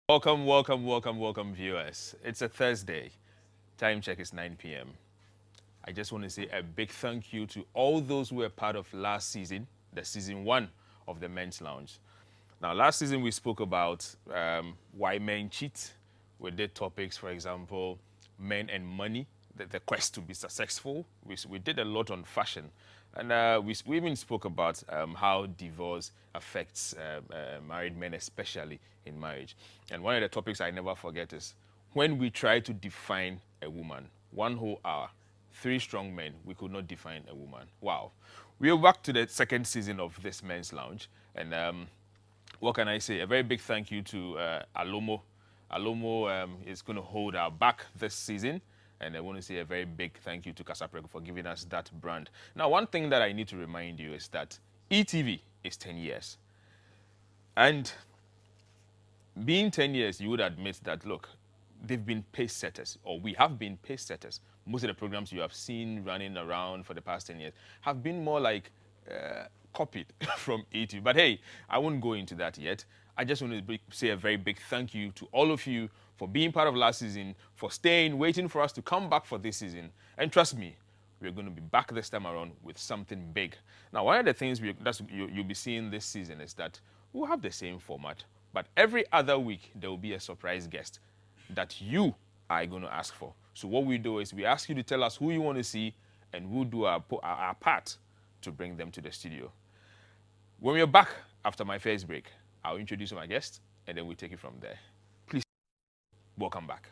Welcome, viewers. It's a Thursday. Time check is 9 p.m. I just want to say a big thank you to all those who were part of last season, the season one of the Men's Lounge. Now, last season we spoke about why men cheat. We did topics, for example, men and money, the quest to be successful. We did a lot on fashion. And we even spoke about how divorce affects married men, especially in marriage. And one of the topics I never forget is when we try to define a woman, one whole hour, three strong men, we could not define a woman. Wow. We're back to the second season of this Men's Lounge. And what can I say? A very big thank you to Alomo. Alomo is going to hold our back this season. And I want to say a very big thank you to Casaprego for giving us that brand. Now, one thing that I need to remind you is that e.TV is 10 years. And being 10 years, you would admit that, look, they've been pace setters, or we have been pace setters. Most of the programs you have seen running around for the past 10 years have been more like copied from e.TV. But hey, I won't go into that yet. I just want to say a very big thank you to all of you for being part of last season, for staying, waiting for us to come back for this season. And trust me, we're going to be back this time around with something big. Now, one of the things you'll be seeing this season is that we'll have the same format, but every other week there will be a surprise guest that you are going to ask for. So what we do is we ask you to tell us who you want to see, and we'll do our part to bring them to the studio. When we're back after my first break, I'll introduce my guest, and then we'll take it from there. Please, welcome back.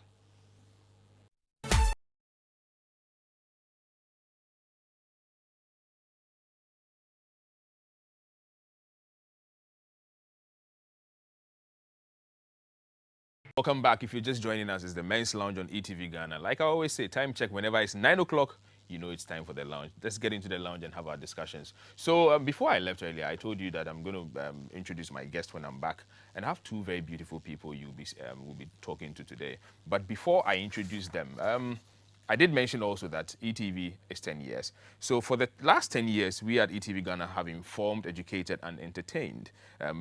Welcome back. If you're just joining us, it's the Men's Lounge on e.TVGhana. Like I always say, time check whenever it's 9 o'clock, you know it's time for the lounge. Let's get into the lounge and have our discussions. So before I left earlier, I told you that I'm going to introduce my guest when I'm back, and I have two very beautiful people we'll be talking to today. But before I introduce them, I did mention also that e.TV is 10 years. So for the last 10 years, we at e.TVGhana have informed, educated, and entertained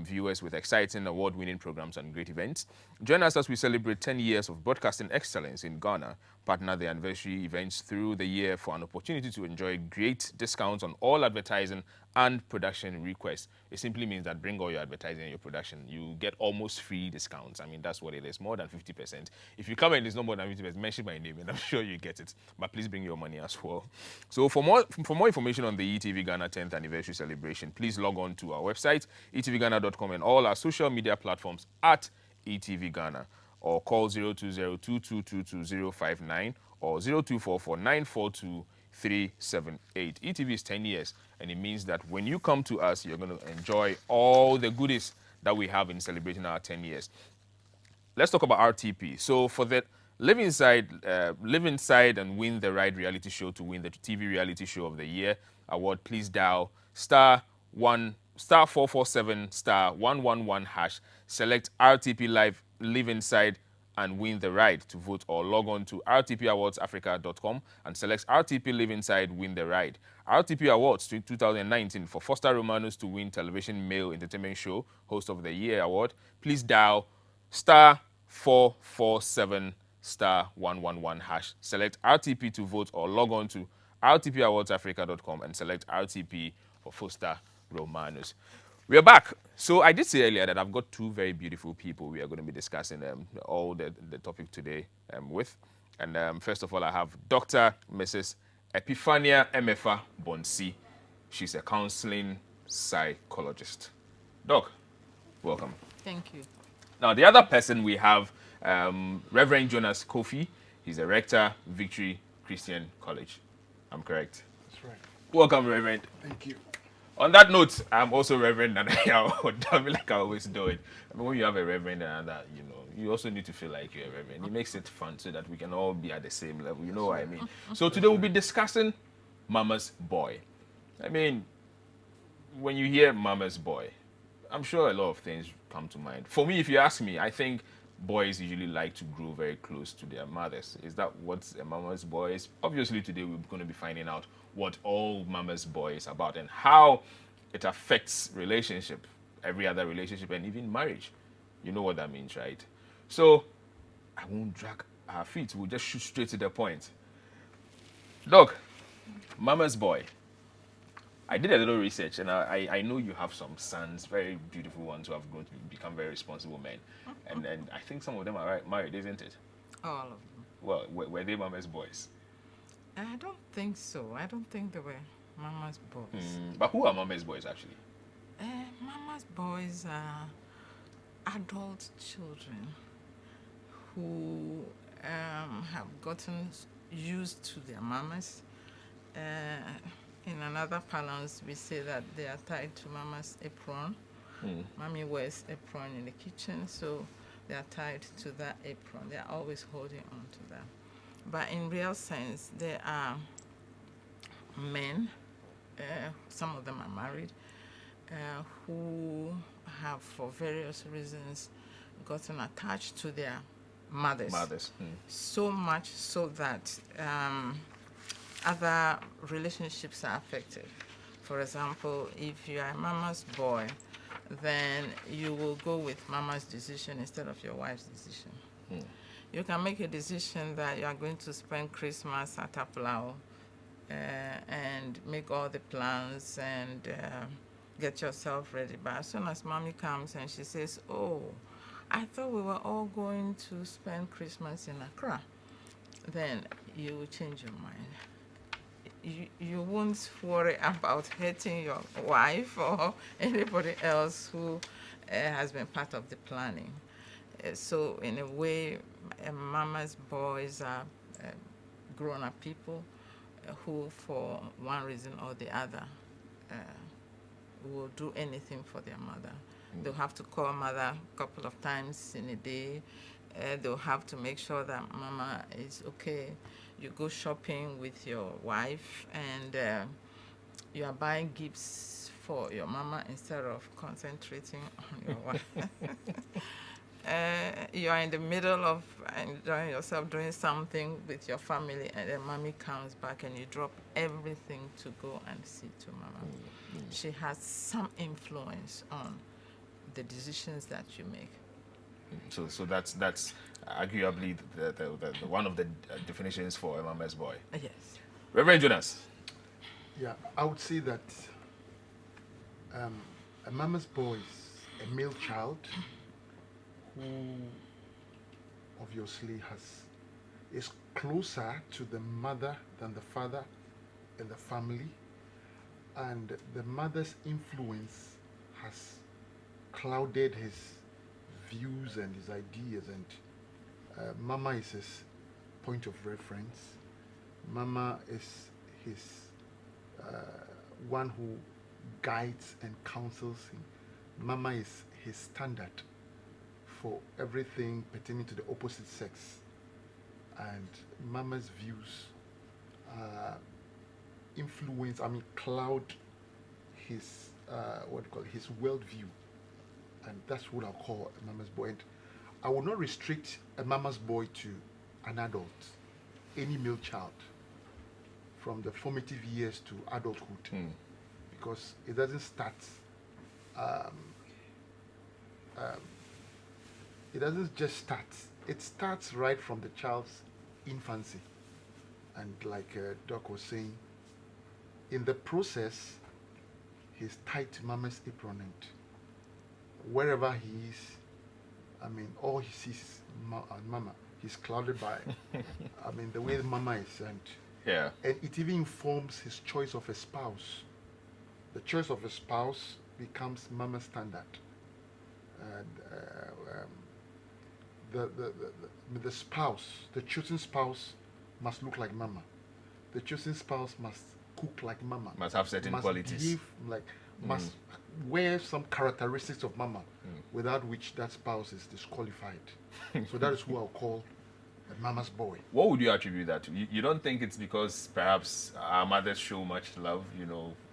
viewers with exciting award-winning programs and great events. Join us as we celebrate 10 years of broadcasting excellence in Ghana. Partner the anniversary events through the year for an opportunity to enjoy great discounts on all advertising and production requests. It simply means that bring all your advertising and your production. You get almost free discounts. I mean, that's what it is, more than 50%. If you come and it's not more than 50%, mention my name and I'm sure you get it. But please bring your money as well. So for more information on the e.TV Ghana 10th anniversary celebration, please log on to our website, e.tvghana.com, and all our social media platforms at e.TV Ghana, or call 020-2222-059 or 0244-942-378. e.TV is 10 years, and it means that when you come to us, you're going to enjoy all the goodies that we have in celebrating our 10 years. Let's talk about RTP. So for the Live Inside and Win the Ride reality show to win the TV reality show of the year award, please dial *447 *111 hash. Select RTP Live Inside and Win the Ride to vote, or log on to rtpawardsafrica.com and select RTP Live Inside Win the Ride. RTP Awards 2019 for Foster Romanus to win Television Male Entertainment Show Host of the Year award. Please dial *447 *111 hash. Select RTP to vote, or log on to rtpawardsafrica.com and select RTP for Foster Romanus. We are back. So I did say earlier that I've got two very beautiful people we are going to be discussing all the topic today with. And first of all, I have Dr. Mrs. Epiphania Emefa Bonsi. She's a counseling psychologist. Doc, welcome. Thank you. Now, the other person we have, Reverend Jonas Kofi. He's a rector, Victory Christian College. I'm correct? That's right. Welcome, Reverend. Thank you. On that note, I'm also Reverend, and like I always do it. I mean, when you have a Reverend and that, you also need to feel like you're a Reverend. It makes it fun so that we can all be at the same level. You know what I mean? So today we'll be discussing Mama's Boy. I mean, when you hear Mama's Boy, I'm sure a lot of things come to mind. For me, if you ask me, I think boys usually like to grow very close to their mothers. Is that what a Mama's Boy is? Obviously, today we're going to be finding out what all Mama's Boy is about and how it affects relationship, every other relationship, and even marriage. You know what that means, right? So I won't drag our feet. We'll just shoot straight to the point. Doc, Mama's boy. I did a little research, and I know you have some sons, very beautiful ones who have grown to become very responsible men, and I think some of them are married, isn't it? All of them. Well, were they Mama's boys? I don't think so. I don't think they were Mama's boys. But who are Mama's boys actually? Mama's boys are adult children who have gotten used to their mamas. In another parlance, we say that they are tied to Mama's apron. Mommy wears apron in the kitchen, so they are tied to that apron. They are always holding on to that. But in real sense, there are men, some of them are married, who have, for various reasons, gotten attached to their mothers. So much so that other relationships are affected. For example, if you are a mama's boy, then you will go with mama's decision instead of your wife's decision. You can make a decision that you are going to spend Christmas at Aplau and make all the plans and get yourself ready. But as soon as mommy comes and she says, oh, I thought we were all going to spend Christmas in Accra, then you will change your mind. You won't worry about hurting your wife or anybody else who has been part of the planning. So in a way, mama's boys are grown-up people who, for one reason or the other, will do anything for their mother. They'll have to call mother a couple of times in a day. They'll have to make sure that mama is okay. You go shopping with your wife and you are buying gifts for your mama instead of concentrating on your wife. You are in the middle of enjoying yourself doing something with your family, and then mommy comes back and you drop everything to go and see to mama. She has some influence on the decisions that you make. So that's arguably the one of the definitions for a mama's boy. Yes. Reverend Jonas. Yeah, I would say that a mama's boy is a male child who obviously is closer to the mother than the father in the family, and the mother's influence has clouded his views and his ideas, and mama is his point of reference. Mama is his one who guides and counsels him. Mama is his standard for everything pertaining to the opposite sex, and mama's views influence, cloud his his worldview, and that's what I'll call a mama's boy. And I will not restrict a mama's boy to an adult, any male child, from the formative years to adulthood, because it doesn't start. It doesn't just start. It starts right from the child's infancy, and like Doc was saying, in the process, he's tied to mama's apron, and wherever he is, all he sees is mama. He's clouded by, the way the mama is, and it even informs his choice of a spouse. The choice of a spouse becomes mama's standard, and the spouse, the chosen spouse, must look like mama. The chosen spouse must cook like mama. Must have certain qualities. Behave like, must wear some characteristics of mama, without which that spouse is disqualified. So that is who I'll call a mama's boy. What would you attribute that to? You don't think it's because perhaps our mothers show much love,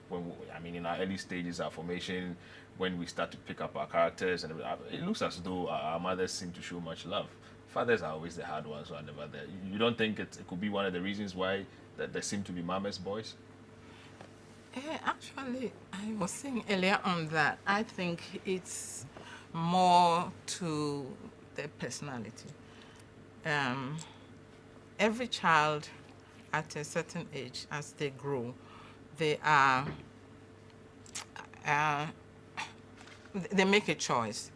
when in our early stages, our formation, when we start to pick up our characters, and it looks as though our mothers seem to show much love. Fathers are always the hard ones who are never there. You don't think it could be one of the reasons why that there seem to be mama's boys? Actually, I was saying earlier on that I think it's more to their personality. Every child at a certain age, as they grow, they are they make a choice,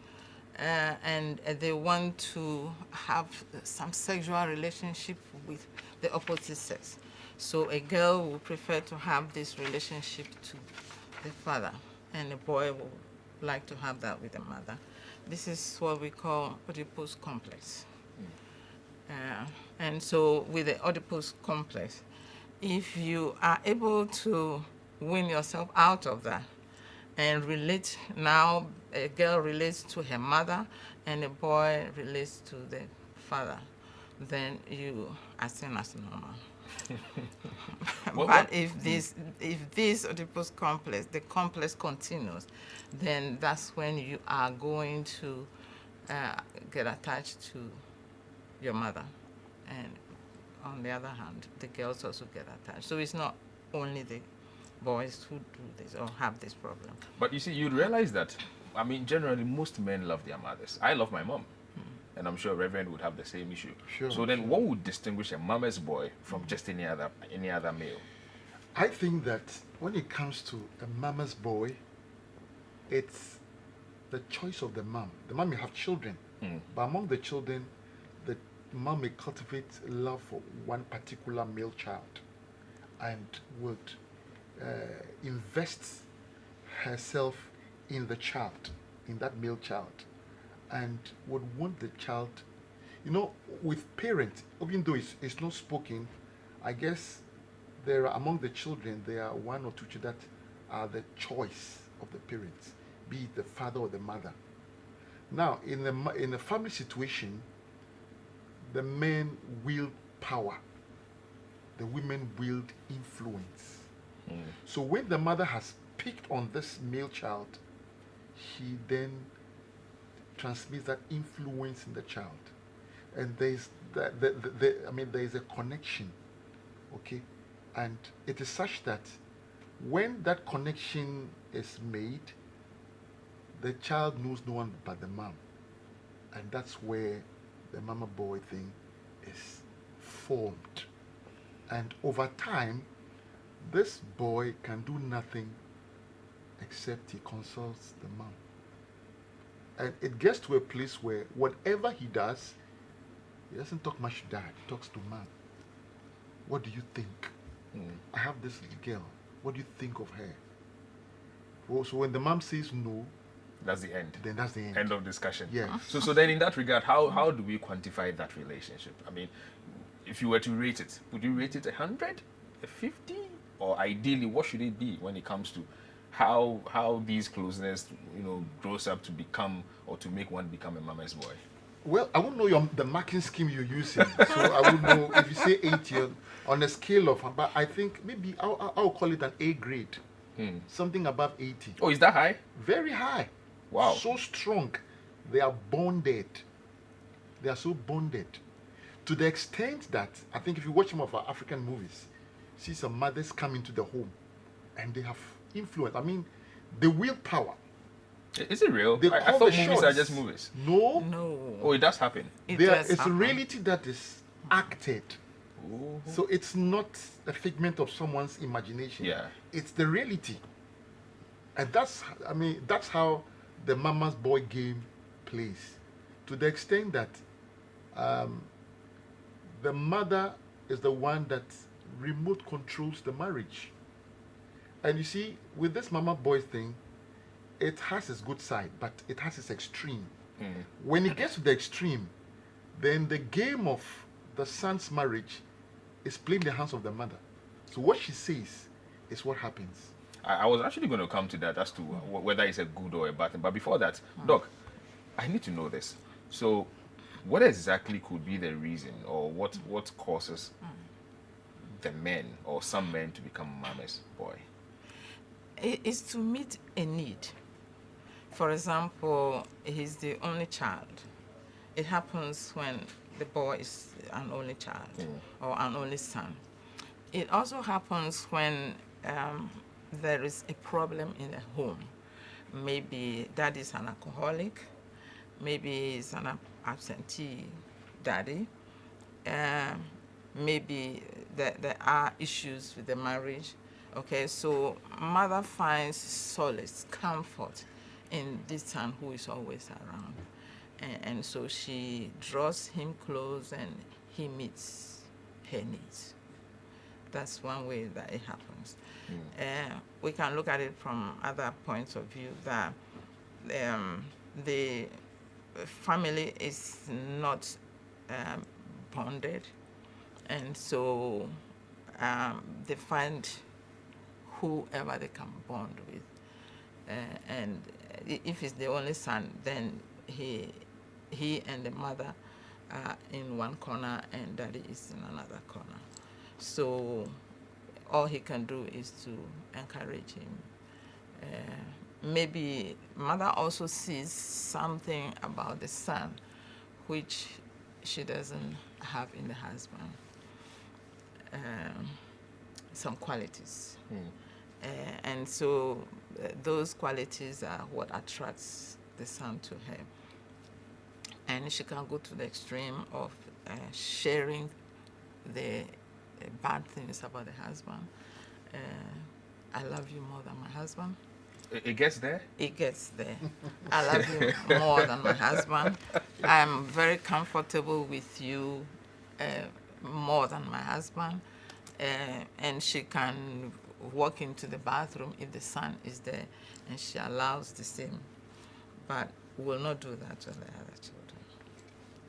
and they want to have some sexual relationship with the opposite sex. So a girl will prefer to have this relationship to the father, and a boy will like to have that with the mother. This is what we call Oedipus complex. And so with the Oedipus complex, if you are able to win yourself out of that and relate, now a girl relates to her mother and a boy relates to the father, then you are seen as normal. But if this Oedipus complex, the complex continues, then that's when you are going to get attached to your mother. And on the other hand, the girls also get attached. So it's not only the boys who do this or have this problem. But you see, you'd realize that, I mean, generally, most men love their mothers. I love my mom. And I'm sure Reverend would have the same issue. Sure, so then sure. what would distinguish a mama's boy from just any other male? I think that when it comes to a mama's boy, it's the choice of the mom. The mom may have children, but among the children, the mom may cultivate love for one particular male child and would invest herself in the child, in that male child, and would want the child, you know, with parents, even though it's not spoken, I guess there are among the children, there are one or two children that are the choice of the parents, be it the father or the mother. Now, in a family situation, the men wield power, the women wield influence. So when the mother has picked on this male child, he then transmits that influence in the child, and there is there is a connection, okay, and it is such that when that connection is made, the child knows no one but the mom, and that's where the mama boy thing is formed. And over time, this boy can do nothing except he consults the mom. And it gets to a place where whatever he does, he doesn't talk much to dad, he talks to mom. What do you think? I have this little girl. What do you think of her? Well, so when the mom says no, That's the end. then that's the end. End of discussion. Yeah. So then in that regard, how do we quantify that relationship? I mean, if you were to rate it, would you rate it 100, a 50? Or ideally, what should it be when it comes to how these closeness, grows up to become or to make one become a mama's boy? Well, I won't know the marking scheme you're using. So I won't know if you say 80 on a scale of, but I think maybe I'll call it an A grade. Something above 80. Oh, is that high? Very high. Wow. So strong. They are bonded. They are so bonded. To the extent that, I think if you watch some of our African movies, see some mothers come into the home and they have influence. I mean, the willpower. Is it real? They I call thought the movies shots. are just movies. No. No. Oh, it does happen. Does It's a happen. reality that is acted. Ooh. So it's not a figment of someone's imagination. Yeah. It's the reality. And that's how the mama's boy game plays. To the extent that the mother is the one that remote controls the marriage. And you see, with this mama boy thing, it has its good side, but it has its extreme. When it gets to the extreme, then the game of the son's marriage is playing in the hands of the mother. So what she says is what happens. I was actually going to come to that as to whether it's a good or a bad thing. But before that, Doc, I need to know this. So what exactly could be the reason, or what causes the men or some men to become mama's boy? It's to meet a need. For example, he's the only child. It happens when the boy is an only child or an only son. It also happens when there is a problem in the home. Maybe dad is an alcoholic, maybe he's an absentee daddy. Maybe there are issues with the marriage. Okay, so mother finds solace, comfort in this son who is always around. And so she draws him close and he meets her needs. That's one way that it happens. We can look at it from other points of view that the family is not bonded, and so they find whoever they can bond with. And if it's the only son, then he and the mother are in one corner and daddy is in another corner. So all he can do is to encourage him. Maybe mother also sees something about the son which she doesn't have in the husband. Some qualities. And so those qualities are what attracts the son to her. And she can go to the extreme of sharing the bad things about the husband. I love you more than my husband. It gets there? It gets there. I love you more than my husband. I'm very comfortable with you more than my husband. And she can walk into the bathroom if the son is there, and she allows the same, but will not do that to the other children.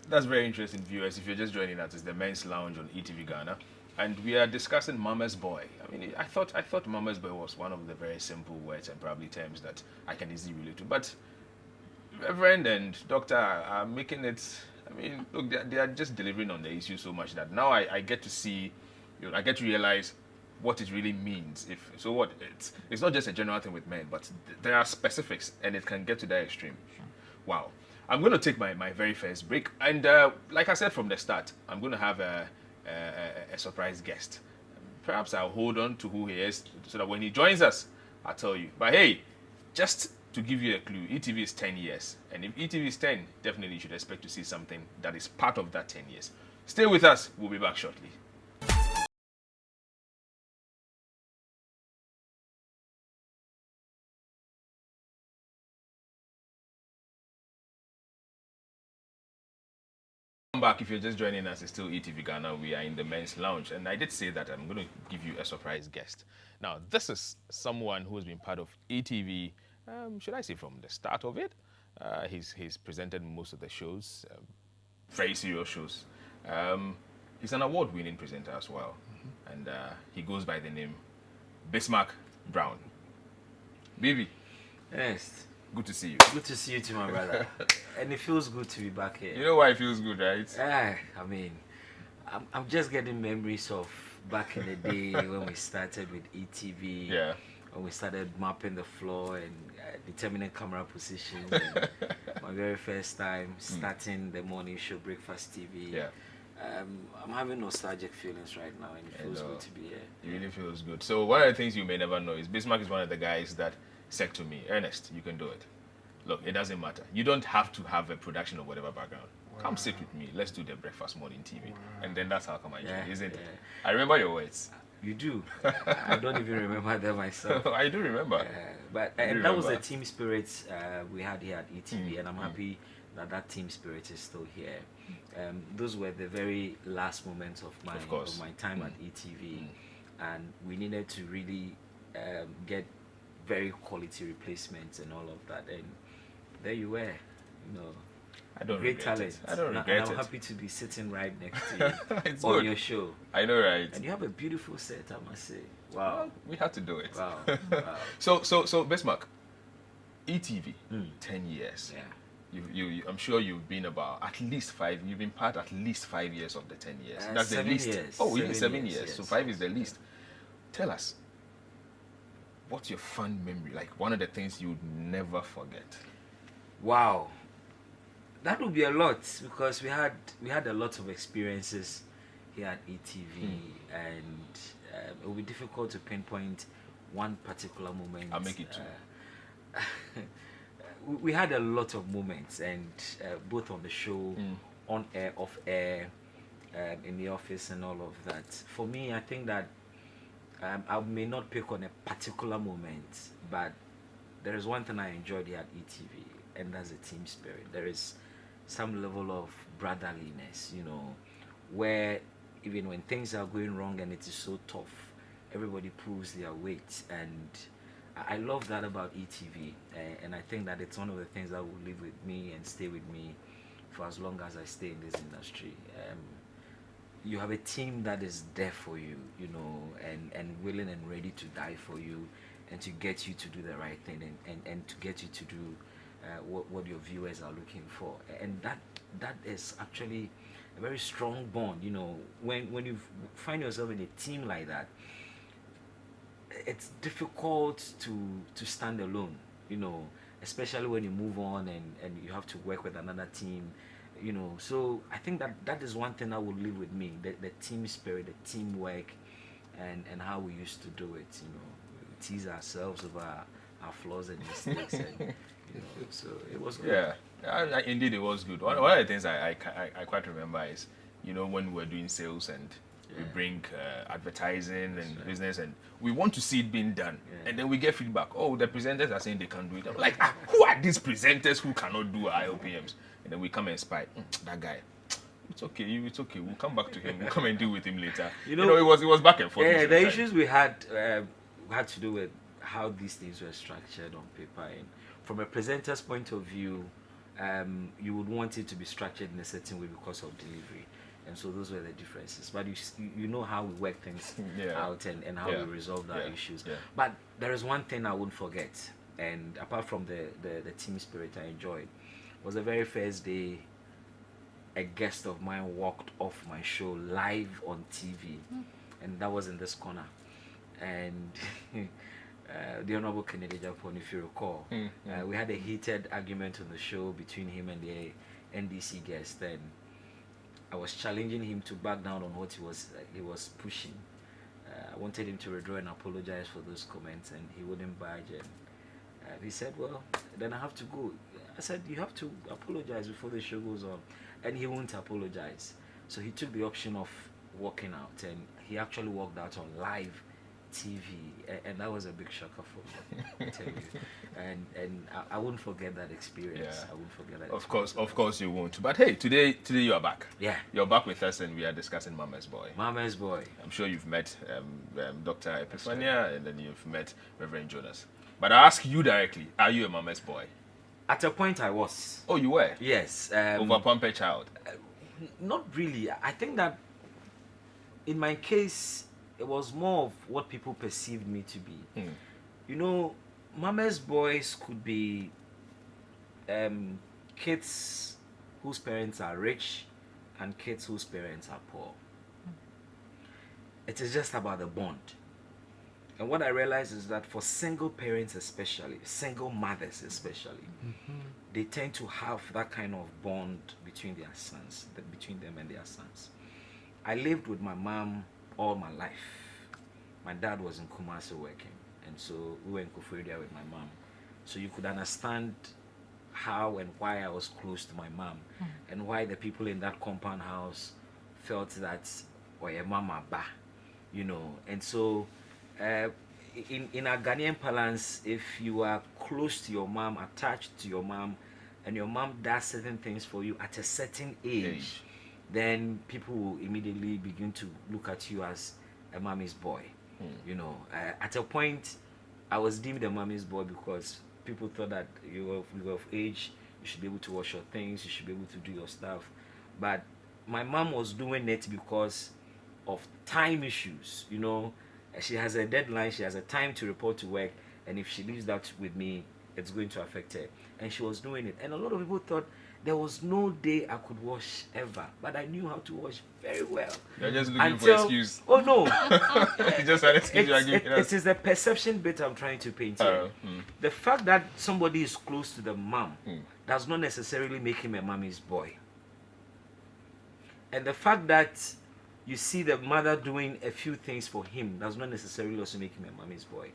That's very interesting, viewers. If you're just joining us, it's the Men's Lounge on e.TVGhana, and we are discussing Mama's Boy. I mean, I thought Mama's Boy was one of the very simple words and probably terms that I can easily relate to, but Reverend and Doctor are making it. I mean, look, they are just delivering on the issue so much that now I get to see, I get to realize what it really means. It's not just a general thing with men, but there are specifics, and it can get to that extreme. Wow. I'm going to take my very first break, and like I said from the start, I'm going to have a surprise guest. Perhaps I'll hold on to who he is so that when he joins us, I'll tell you. But hey, just to give you a clue, e.tv is 10 years, and if e.tv is 10, definitely you should expect to see something that is part of that 10 years. Stay with us. We'll be back shortly. Back. If you're just joining us, it's still e.TVGhana. We are in the Men's Lounge, and I did say that I'm going to give you a surprise guest. Now, this is someone who has been part of e.tv, should I say from the start of it? He's presented most of the shows, very serious shows. He's an award-winning presenter as well, and he goes by the name Bismarck Brown. Baby. Yes. Good to see you. Good to see you too, my brother. And it feels good to be back here. You know why it feels good, right? I mean, I'm just getting memories of back in the day when we started with e.tv. Yeah. When we started mapping the floor and determining camera position. And my very first time starting the morning show, Breakfast TV. Yeah. I'm having nostalgic feelings right now, and it feels good to be here. It really feels good. So one of the things you may never know is Bismarck is one of the guys that said to me, Ernest, you can do it. Look, it doesn't matter. You don't have to have a production or whatever background. Wow. Come sit with me. Let's do the breakfast morning TV. Wow. And then that's how come I joined, isn't it? I remember your words. You do. I don't even remember them myself. I do remember. But that was the team spirit we had here at e.tv, and I'm happy that team spirit is still here. Those were the very last moments of my time at e.tv, and we needed to really get very quality replacements and all of that, and there you were, I don't great regret talent. it. I don't regret and I'm it. happy to be sitting right next to you on good. your show. I know, right? And you have a beautiful set, I must say. Wow. Well, we had to do it. Wow. So Bismarck, e.tv, 10 years. Yeah. You I'm sure you've been about at least 5. You've been part at least 5 years of the 10 years. That's the least. Years. Oh, even 7 years. Yes. So 5 is the least. Tell us, what's your fun memory? Like one of the things you would never forget. Wow. That would be a lot, because we had a lot of experiences here at e.tv, and it would be difficult to pinpoint one particular moment. I'll make it two. we had a lot of moments, and both on the show, on air, off air, in the office, and all of that. For me, I think that I may not pick on a particular moment, but there is one thing I enjoyed here at e.TV, and that's the team spirit. There is some level of brotherliness, you know, where even when things are going wrong and it is so tough, everybody pulls their weight, and I love that about e.TV, and I think that it's one of the things that will live with me and stay with me for as long as I stay in this industry. You have a team that is there for you, you know, and willing and ready to die for you, and to get you to do the right thing, and to get you to do what your viewers are looking for. And that is actually a very strong bond, you know. When you find yourself in a team like that, it's difficult to stand alone, you know, especially when you move on and you have to work with another team, you know. So I think that is one thing that will live with me, the team spirit, the teamwork, and how we used to do it, you know. We tease ourselves over our flaws and mistakes, and you know, so it was good. Yeah, indeed it was good. One of the things I quite remember is, you know, when we were doing sales and we bring advertising and business, and we want to see it being done, and then we get feedback. Oh, the presenters are saying they can't do it. I'm like, who are these presenters who cannot do IOPMs? And then we come and spy that guy. It's okay. We'll come back to him. We'll come and deal with him later. You know, it was back and forth. Yeah, the issues we had to do with how these things were structured on paper, and from a presenter's point of view, you would want it to be structured in a certain way because of delivery. And so those were the differences. But you know how we work things out, and how we resolve our issues. But there is one thing I won't forget, and apart from the team spirit I enjoyed, was the very first day a guest of mine walked off my show live on TV, and that was in this corner. And the Honorable Kennedy Japan, if you recall, we had a heated argument on the show between him and the NDC guest, and I was challenging him to back down on what he was pushing. I wanted him to withdraw and apologize for those comments, and he wouldn't budge. And he said, well, then I have to go. I said, you have to apologize before the show goes on. And he won't apologize. So he took the option of walking out, and he actually walked out on live TV, and that was a big shocker for me, I tell you. And I won't forget that experience. I won't forget that. Of course you won't. But hey, today you are back. Yeah, you're back with us, and we are discussing Mama's Boy. Mama's Boy. I'm sure you've met Dr. Epiphania, and then you've met Reverend Jonas. But I ask you directly: are you a Mama's Boy? At a point, I was. Oh, you were? Yes. Over pampered child? Not really. I think that in my case, it was more of what people perceived me to be. You know, Mama's boys could be kids whose parents are rich and kids whose parents are poor. It is just about the bond. And what I realized is that for single parents especially, single mothers especially, they tend to have that kind of bond between their sons, between them and their sons. I lived with my mom all my life. My dad was in Kumasi working, and so we were in Koforidua with my mom. So you could understand how and why I was close to my mom, and why the people in that compound house felt that, or your mama ba, you know. And so in our Ghanaian parlance, if you are close to your mom, attached to your mom, and your mom does certain things for you at a certain age, then people will immediately begin to look at you as a mommy's boy. You know, at a point, I was deemed a mommy's boy because people thought that you were of age, you should be able to wash your things, you should be able to do your stuff. But my mom was doing it because of time issues, you know. She has a deadline, she has a time to report to work, and if she leaves that with me, it's going to affect her. And she was doing it. And a lot of people thought there was no day I could wash ever, but I knew how to wash very well. You're just looking for an excuse. Oh no. Just an excuse. It is the perception bit I'm trying to paint here. The fact that somebody is close to the mom does not necessarily make him a mommy's boy. And the fact that you see the mother doing a few things for him does not necessarily also make him a mommy's boy.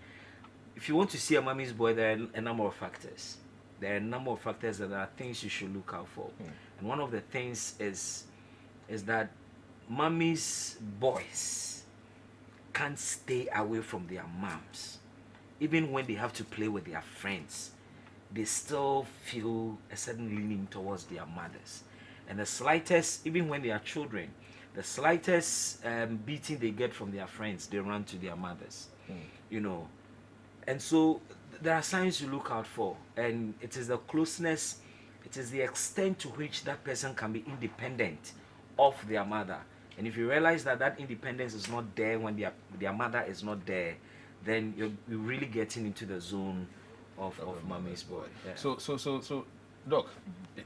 If you want to see a mommy's boy, there are a number of factors. there are a number of factors that are things you should look out for. And one of the things is that mommy's boys can't stay away from their moms. Even when they have to play with their friends, they still feel a certain leaning towards their mothers. And the slightest, even when they are children, the slightest beating they get from their friends, they run to their mothers. You know. And so there are signs you look out for, and it is the closeness, it is the extent to which that person can be independent of their mother. And if you realize that that independence is not there when their mother is not there, then you're really getting into the zone of mommy's boy. Yeah. So, Doc,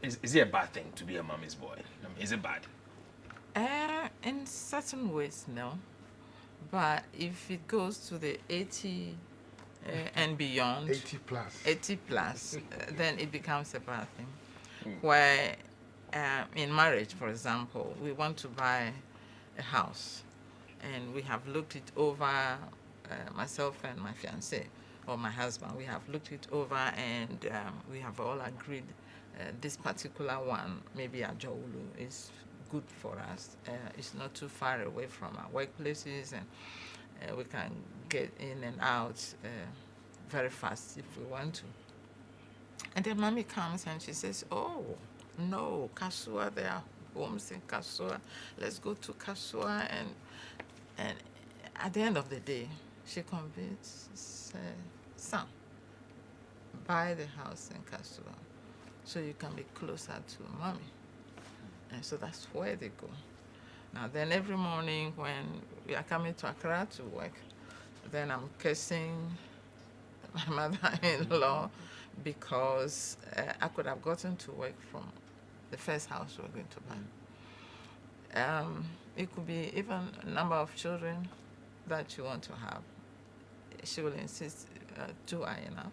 is it a bad thing to be a mommy's boy? I mean, is it bad? In certain ways, no. But if it goes to the 80 and beyond, 80 plus, then it becomes a bad thing. Where in marriage, for example, we want to buy a house, and we have looked it over, myself and my fiancé, or my husband, we have looked it over, and we have all agreed this particular one, maybe Ajaulu, is good for us. It's not too far away from our workplaces, and we can get in and out very fast if we want to. And then mommy comes and she says, oh, no, Kasua, there are homes in Kasua. Let's go to Kasua. And at the end of the day, she convinces son, buy the house in Kasua so you can be closer to mommy. And so that's where they go. Now then every morning when we are coming to Accra to work, then I'm cursing my mother-in-law because I could have gotten to work from the first house we're going to buy. It could be even a number of children that you want to have. She will insist 2 are enough,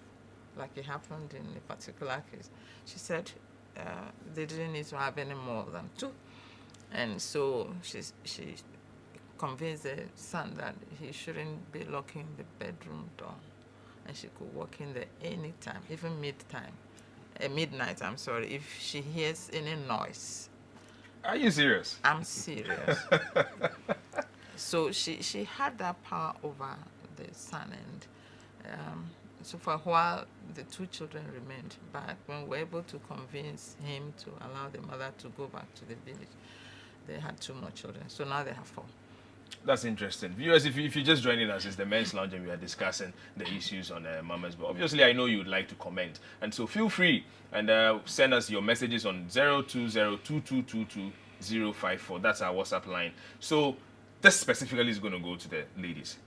like it happened in a particular case. She said they didn't need to have any more than 2. And so she convinced the son that he shouldn't be locking the bedroom door, and she could walk in there anytime, even midnight, I'm sorry, if she hears any noise. Are you serious? I'm serious. So she had that power over the son, and so for a while the 2 children remained. But when we were able to convince him to allow the mother to go back to the village, they had 2 more children. So now they have 4. That's interesting. Viewers, if you're just joining us, it's the Men's Lounge and we are discussing the issues on mamas. But obviously, I know you would like to comment. And so feel free and send us your messages on 020-2222-054. That's our WhatsApp line. So this specifically is going to go to the ladies.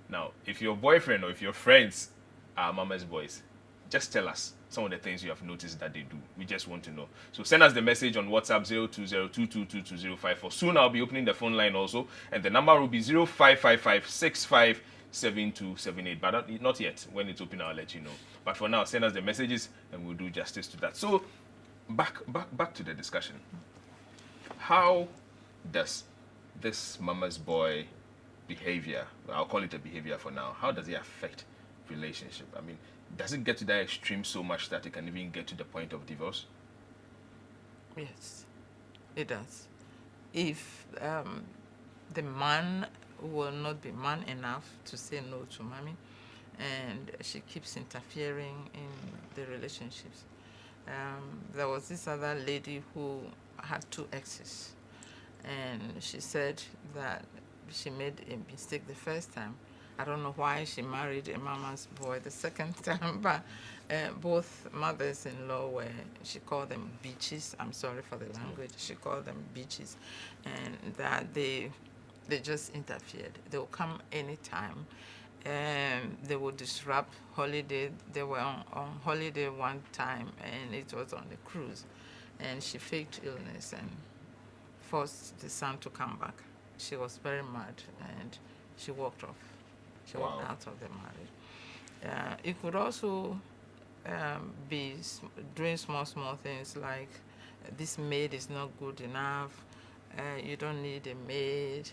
Now, if your boyfriend or if your friends are mama's boys, just tell us some of the things you have noticed that they do. We just want to know. So send us the message on WhatsApp 020-2222-054. Soon I'll be opening the phone line also, and the number will be 0555-657278. But not yet. When it's open, I'll let you know. But for now, send us the messages and we'll do justice to that. So back to the discussion. How does this mama's boy behavior, I'll call it a behavior for now, how does it affect relationship? I mean, does it get to that extreme so much that it can even get to the point of divorce? Yes, it does. If the man will not be man enough to say no to mommy, and she keeps interfering in the relationships. There was this other lady who had 2 exes, and she said that she made a mistake the first time. I don't know why she married a mama's boy the second time, but both mothers-in-law she called them bitches. I'm sorry for the language. She called them bitches, and that they just interfered. They will come anytime, and they will disrupt holiday. They were on holiday one time, and it was on a cruise, and she faked illness and forced the son to come back. She was very mad, and she walked off. She walked out of the marriage. It could also be doing small things like this maid is not good enough. You don't need a maid.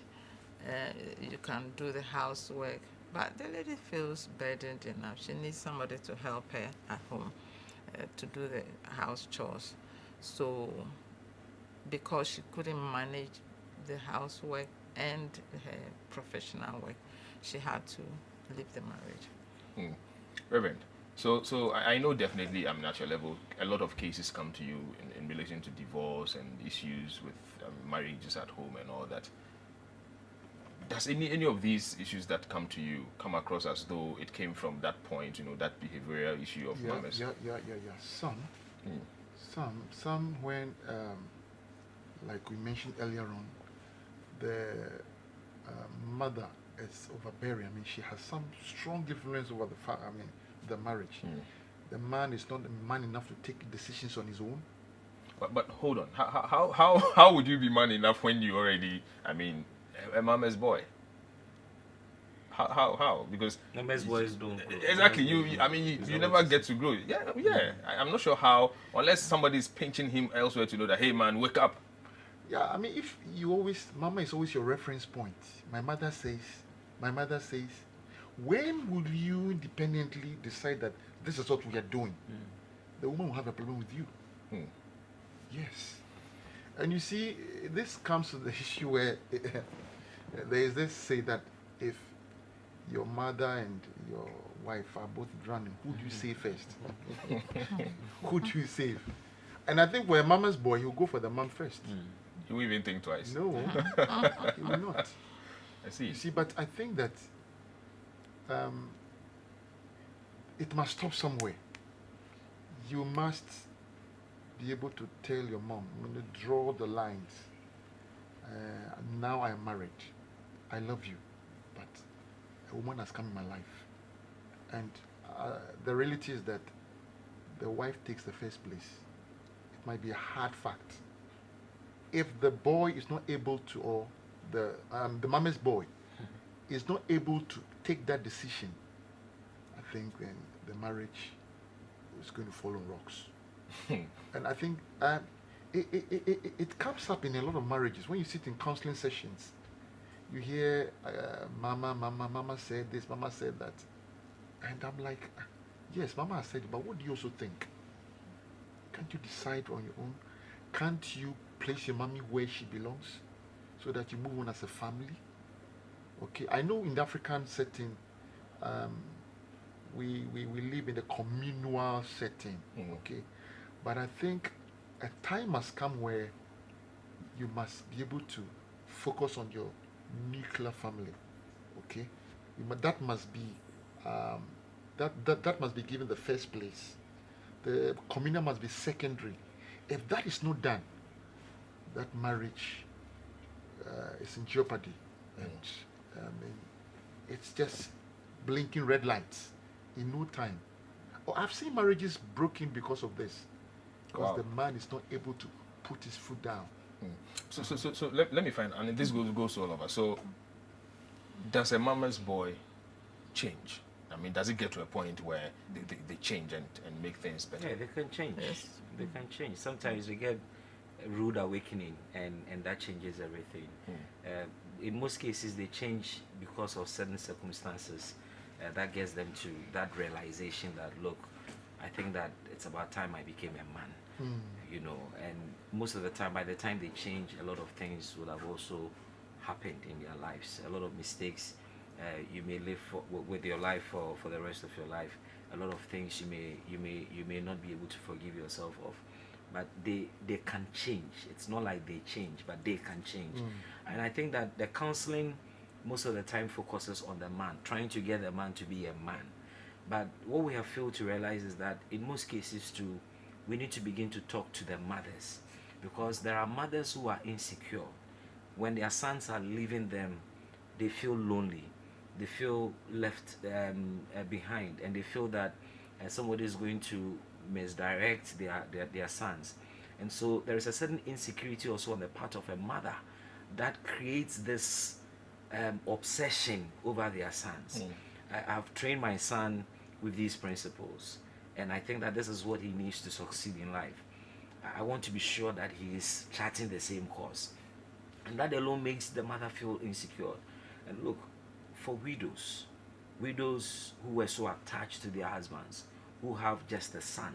You can do the housework. But the lady feels burdened enough. She needs somebody to help her at home. to do the house chores. So because she couldn't manage the housework and her professional work, she had to leave the marriage. Reverend, so I know definitely, I mean, at your level, a lot of cases come to you in relation to divorce and issues with marriages at home and all that. Does any of these issues that come to you come across as though it came from that point, that behavioral issue of mamas? Yeah. Some when, like we mentioned earlier on, the mother is overbearing. I mean, she has some strong influence over the marriage. The man is not man enough to take decisions on his own. But hold on, how would you be man enough when you already, I mean, a mama's boy? How? Because mama's boys don't grow. Exactly. You never get to grow. Yeah. I'm not sure how, unless somebody's pinching him elsewhere to know that, hey man, wake up. Yeah, I mean, if you always, mama is always your reference point. My mother says, when will you independently decide that this is what we are doing? The woman will have a problem with you. Yes. And you see, this comes to the issue where there is this say that if your mother and your wife are both drowning, who do you save first? Who do you save? And I think for a mama's boy, he'll go for the mom first. You won't even think twice. No, he will not. I see. You see, but I think that it must stop somewhere. You must be able to tell your mom, draw the lines. Now I am married. I love you, but a woman has come in my life. And the reality is that the wife takes the first place. It might be a hard fact. If the boy is not able to, or the mama's boy is not able to take that decision, I think then the marriage is going to fall on rocks. And I think it comes up in a lot of marriages. When you sit in counseling sessions, you hear mama said this, mama said that. And I'm like, yes, mama has said it, but what do you also think? Can't you decide on your own? Can't you place your mommy where she belongs so that you move on as a family? Okay, I know in the African setting, we live in a communal setting, okay? But I think a time must come where you must be able to focus on your nuclear family, okay? That must be that must be given the first place. The communal must be secondary. If that is not done, that marriage is in jeopardy, and it's just blinking red lights in no time. I've seen marriages broken because of this, because the man is not able to put his foot down. So let me find, and this goes all over. So does a mama's boy change? I mean, does it get to a point where they change and make things better? Yeah, they can change. Yes. They can change. Sometimes you get a rude awakening, and that changes everything. In most cases, they change because of certain circumstances that gets them to that realization that, look, I think that it's about time I became a man. And most of the time, by the time they change, a lot of things would have also happened in their lives. A lot of mistakes you may live with your life for the rest of your life. A lot of things you may not be able to forgive yourself of, but they can change. It's not like they change, but they can change. And I think that the counseling most of the time focuses on the man, trying to get the man to be a man. But what we have failed to realize is that in most cases too, we need to begin to talk to the mothers, because there are mothers who are insecure. When their sons are leaving them, they feel lonely, they feel left behind, and they feel that somebody is going to misdirect their sons. And so there is a certain insecurity also on the part of a mother that creates this obsession over their sons. I've trained my son with these principles, and I think that this is what he needs to succeed in life. I want to be sure that he is charting the same course, and that alone makes the mother feel insecure. And look, for widows who were so attached to their husbands, who have just a son,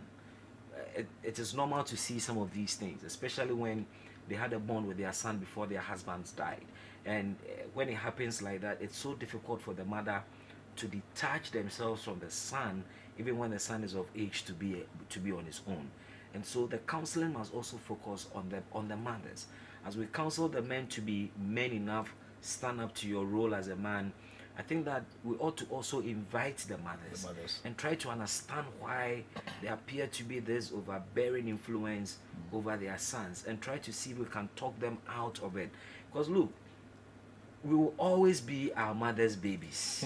it is normal to see some of these things, especially when they had a bond with their son before their husbands died. And when it happens like that, it's so difficult for the mother to detach themselves from the son, even when the son is of age to be on his own. And so the counseling must also focus on the mothers. As we counsel the men to be men enough, stand up to your role as a man, I think that we ought to also invite the mothers, and try to understand why they appear to be this overbearing influence over their sons, and try to see if we can talk them out of it. Because look, we will always be our mother's babies.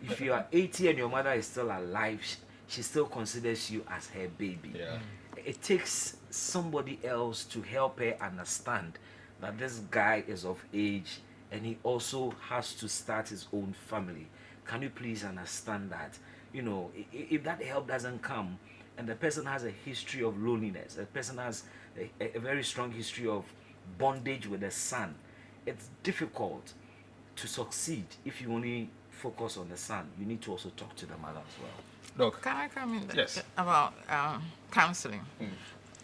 If you are 80 and your mother is still alive, she still considers you as her baby. Yeah. It takes somebody else to help her understand that this guy is of age and he also has to start his own family. Can you please understand that? You know, if that help doesn't come, and the person has a history of loneliness, a person has a very strong history of bondage with the son, it's difficult to succeed if you only focus on the son. You need to also talk to the mother as well. Doc. Can I come in Yes. about counseling?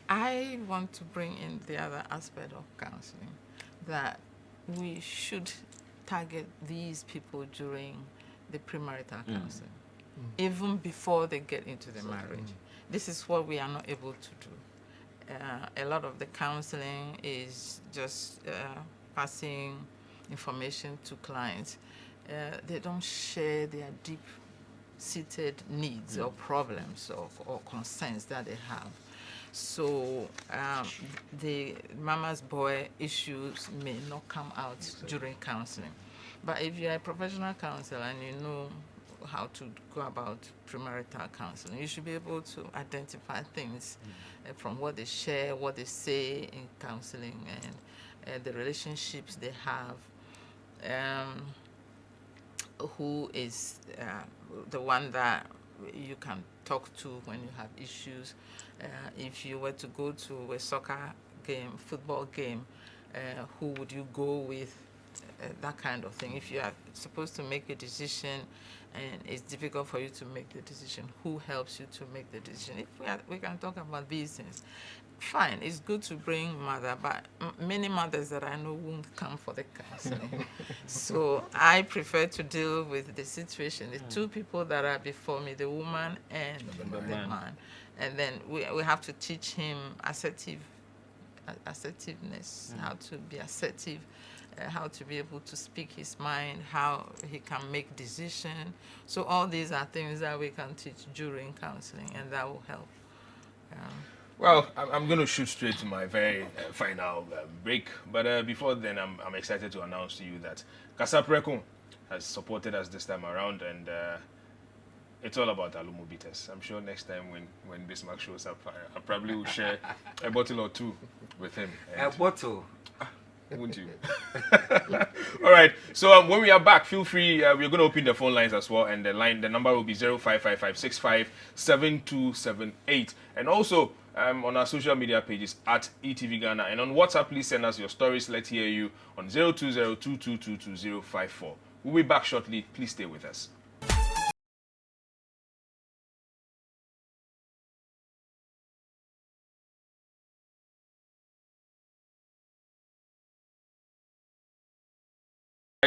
I want to bring in the other aspect of counseling, that we should target these people during the premarital counseling, even before they get into the marriage. This is what we are not able to do. A lot of the counseling is just passing information to clients. They don't share their deep-seated needs or problems or concerns that they have. So the mama's boy issues may not come out during counseling. But if you're a professional counselor and you know how to go about premarital counseling, you should be able to identify things from what they share, what they say in counseling, and the relationships they have. Who is the one that you can talk to when you have issues? If you were to go to a soccer game, football game, who would you go with? That kind of thing. If you are supposed to make a decision and it's difficult for you to make the decision, who helps you to make the decision? If we can talk about these things. Fine, it's good to bring mother, but many mothers that I know won't come for the counseling. So I prefer to deal with the situation, the two people that are before me, the woman and the man. And then we have to teach him assertiveness, how to be assertive, how to be able to speak his mind, how he can make decisions. So all these are things that we can teach during counseling, and that will help. Well, I'm going to shoot straight to my very final break. But before then, I'm excited to announce to you that Kasa Prekum has supported us this time around, and it's all about Alumo Bitters. I'm sure next time when Bismarck shows up, I probably will share a bottle or two with him. A bottle? Wouldn't you? All right. So when we are back, feel free. We're going to open the phone lines as well, and the number will be 0555657278, and also on our social media pages at e.TVGhana, and on WhatsApp, please send us your stories. Let's hear you on 02022222054. We'll be back shortly. Please stay with us.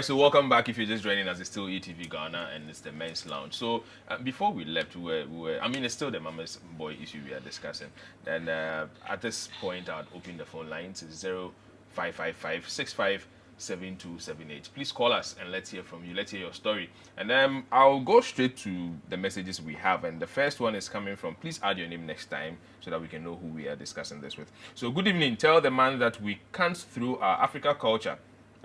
So welcome back. If you're just joining us, it's still e.TVGhana and it's the men's lounge. So before we left, we were I mean, it's still the mama's boy issue we are discussing. And at this point, I'd open the phone lines. It's 0555657278. Please call us and let's hear from you. Let's hear your story. And I'll go straight to the messages we have. And the first one is coming from, please add your name next time so that we can know who we are discussing this with. So good evening. Tell the man that we can't throw our Africa culture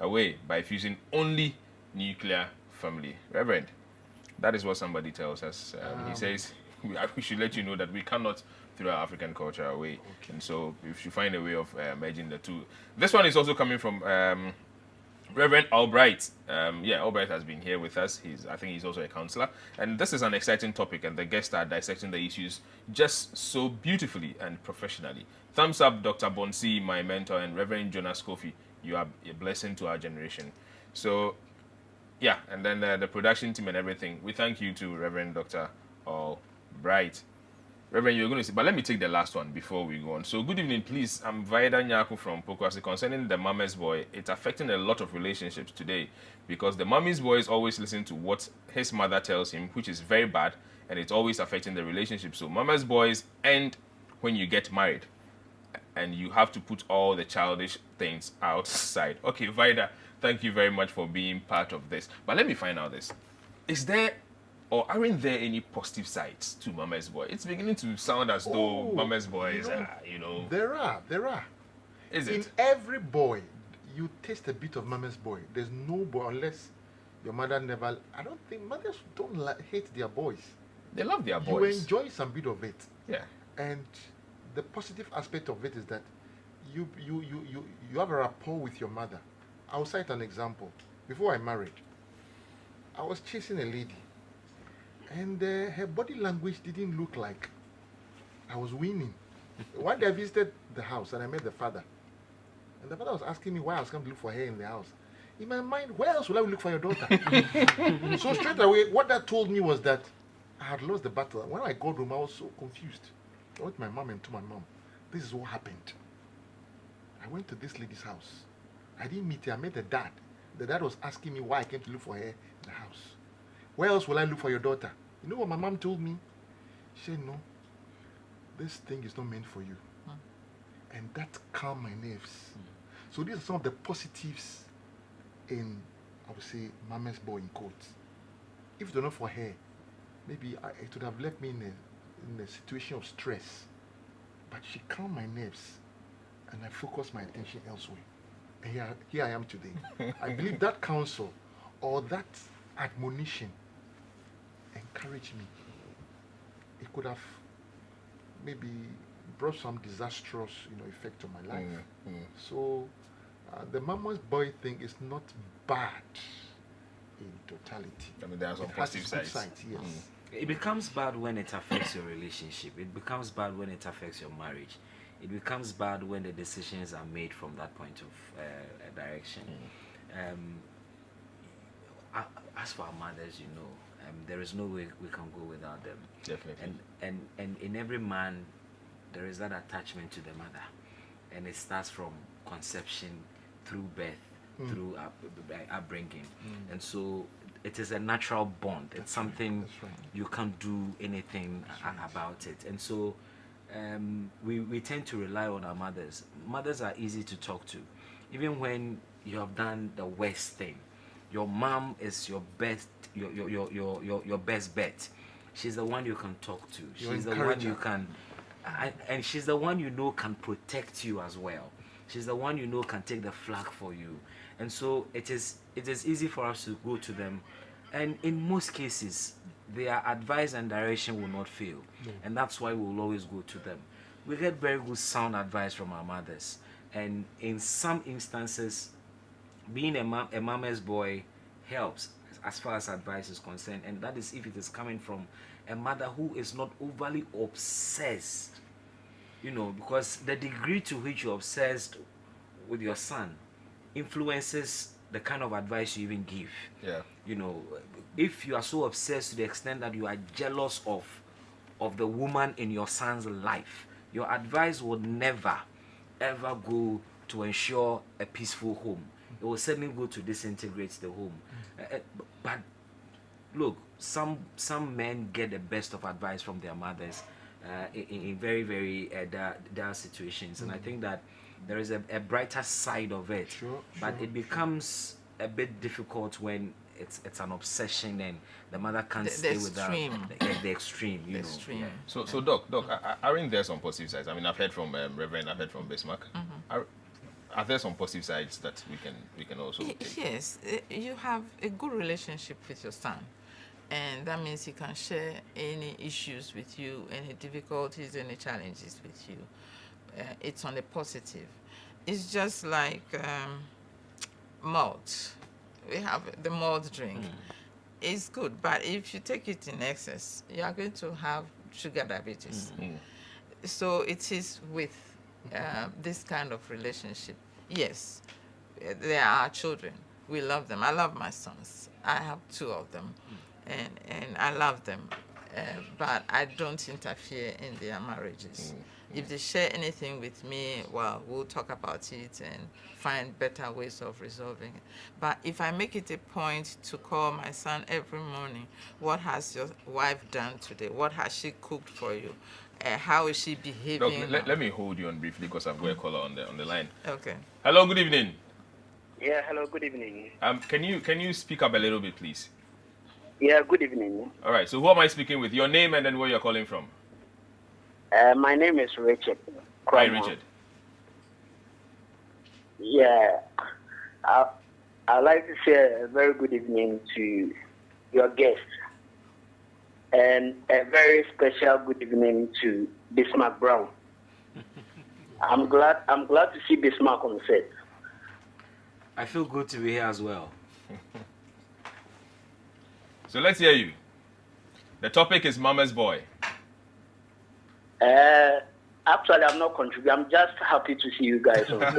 away by fusing only nuclear family. Reverend, that is what somebody tells us. He says we should let you know that we cannot throw our African culture away. Okay. And so we should find a way of merging the two. This one is also coming from Reverend Albright. Albright has been here with us. I think he's also a counselor. And this is an exciting topic, and the guests are dissecting the issues just so beautifully and professionally. Thumbs up, Dr. Bonsi, my mentor, and Reverend Jonas Kofi. You are a blessing to our generation. So, yeah, and then the production team and everything. We thank you to Reverend Dr. Albright. Reverend, you're going to say, but let me take the last one before we go on. So, good evening, please. I'm Vida Nyaku from Pokwasi. Concerning the mama's boy, it's affecting a lot of relationships today because the mommy's boy is always listening to what his mother tells him, which is very bad, and it's always affecting the relationship. So, mama's boys end when you get married, and you have to put all the childish things outside. Okay, Vida, thank you very much for being part of this. But let me find out this. Is there or aren't there any positive sides to Mama's Boy? It's beginning to sound as though Mama's Boy is, There are. Is it? In every boy, you taste a bit of Mama's Boy. There's no boy, unless your mother never... I don't think mothers don't hate their boys. They love their boys. You enjoy some bit of it. Yeah. And the positive aspect of it is that you have a rapport with your mother. I'll cite an example. Before I married, I was chasing a lady. And her body language didn't look like I was winning. One day I visited the house and I met the father. And the father was asking me why I was coming to look for her in the house. In my mind, where else will I look for your daughter? So straight away, what that told me was that I had lost the battle. When I got home, I was so confused. I went to my mom and to my mom. This is what happened. I went to this lady's house. I didn't meet her. I met the dad. The dad was asking me why I came to look for her in the house. Where else will I look for your daughter? You know what my mom told me? She said, no, this thing is not meant for you. And that calmed my nerves. So these are some of the positives in, I would say, Mama's Boy in quotes. If it were not for her, maybe it would have left me in a situation of stress. But she calmed my nerves and I focused my attention elsewhere. And here I am today. I believe that counsel or that admonition encouraged me. It could have maybe brought some disastrous, effect on my life. So the Mama's Boy thing is not bad in totality. I mean, there are some positive sides. Yes. It becomes bad when it affects your relationship. It becomes bad when it affects your marriage. It becomes bad when the decisions are made from that point of direction. As for our mothers, there is no way we can go without them. Definitely. And in every man, there is that attachment to the mother. And it starts from conception, through birth, through upbringing. And so it is a natural bond. It's something you can't do anything about it. And so we tend to rely on our mothers. Mothers are easy to talk to. Even when you have done the worst thing, your mom is your best your best bet. She's the one you can talk to. She's the one you can and she's the one can protect you as well. She's the one can take the flag for you. And so it is easy for us to go to them, and in most cases their advice and direction will not fail. And that's why we will always go to them. We get very good sound advice from our mothers, and in some instances being a mama's boy helps as far as advice is concerned, and that is if it is coming from a mother who is not overly obsessed, because the degree to which you're obsessed with your son influences the kind of advice you even give. If you are so obsessed to the extent that you are jealous of the woman in your son's life, your advice will never ever go to ensure a peaceful home. It will certainly go to disintegrate the home. But look, some men get the best of advice from their mothers in very, very dire situations. And I think that there is a brighter side of it. But it becomes a bit difficult when it's an obsession and the mother can't stay without the extreme. The extreme. So Doc, aren't there some positive sides? I mean, I've heard from Reverend, I've heard from Bismarck. Are there some positive sides that we can also take? Yes, you have a good relationship with your son, and that means he can share any issues with you, any difficulties, any challenges with you. It's on the positive. It's just like malt. We have the malt drink. It's good, but if you take it in excess, you are going to have sugar diabetes. So it is with this kind of relationship. Yes, they are our children. We love them. I love my sons. I have 2 of them, and I love them. but I don't interfere in their marriages. If they share anything with me, well, we'll talk about it and find better ways of resolving it. But if I make it a point to call my son every morning, what has your wife done today? What has she cooked for you? How is she behaving? Doc, let me hold you on briefly because I've got a caller on the line. Okay. Hello, good evening. Yeah, hello, good evening. Can you speak up a little bit, please? Yeah, good evening. All right. So who am I speaking with? Your name and then where you're calling from. My name is Richard. Hi, Richard. Yeah, I'd like to say a very good evening to your guest, and a very special good evening to Bismarck Brown. I'm glad to see Bismarck on set. I feel good to be here as well. So let's hear you. The topic is Mama's Boy. Actually, I'm not contributing. I'm just happy to see you guys on set.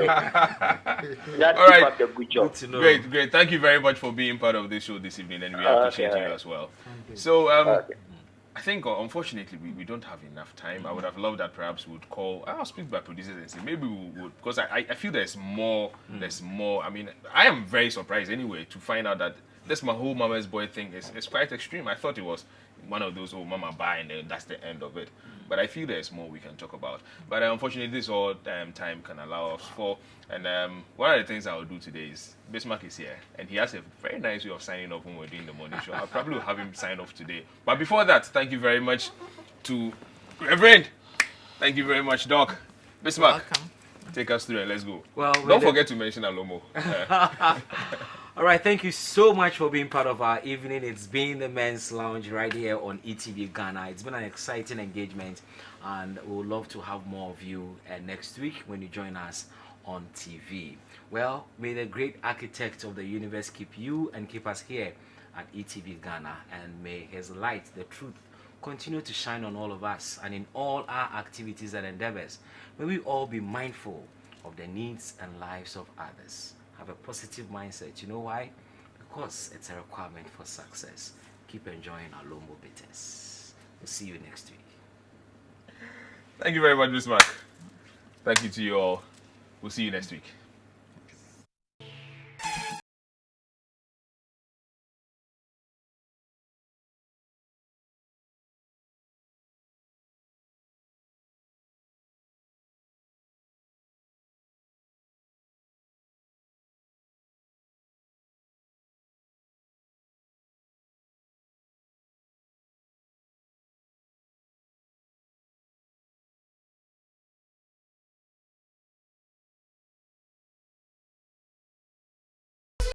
Just All right. keep up the good job. Great. Thank you very much for being part of this show this evening, and we appreciate you as well. So, I think, unfortunately, we don't have enough time. I would have loved that perhaps we would call. I'll speak to my producers and say maybe we would, because I feel there's more. There's more. I mean, I am very surprised anyway to find out that this my whole Mama's Boy thing is quite extreme. I thought it was one of those, Mama buy, and then that's the end of it. But I feel there's more we can talk about. But unfortunately, this is all time can allow us for. And one of the things I will do today is Bismarck is here, and he has a very nice way of signing off when we're doing the morning show. I'll probably have him sign off today. But before that, thank you very much to Reverend. Thank you very much, Doc. Bismarck, Welcome. take us through and let's go. Well, don't forget to mention Alomo. All right, thank you so much for being part of our evening. It's been the Men's Lounge right here on e.TVGhana. It's been an exciting engagement, and we would love to have more of you next week when you join us on TV. Well, may the great architect of the universe keep you and keep us here at e.TVGhana, and may his light, the truth, continue to shine on all of us and in all our activities and endeavors. May we all be mindful of the needs and lives of others. Have a positive mindset. You know why? Because it's a requirement for success. Keep enjoying our Lombo bitters. We'll see you next week. Thank you very much, Bismarck. Thank you to you all. We'll see you next week.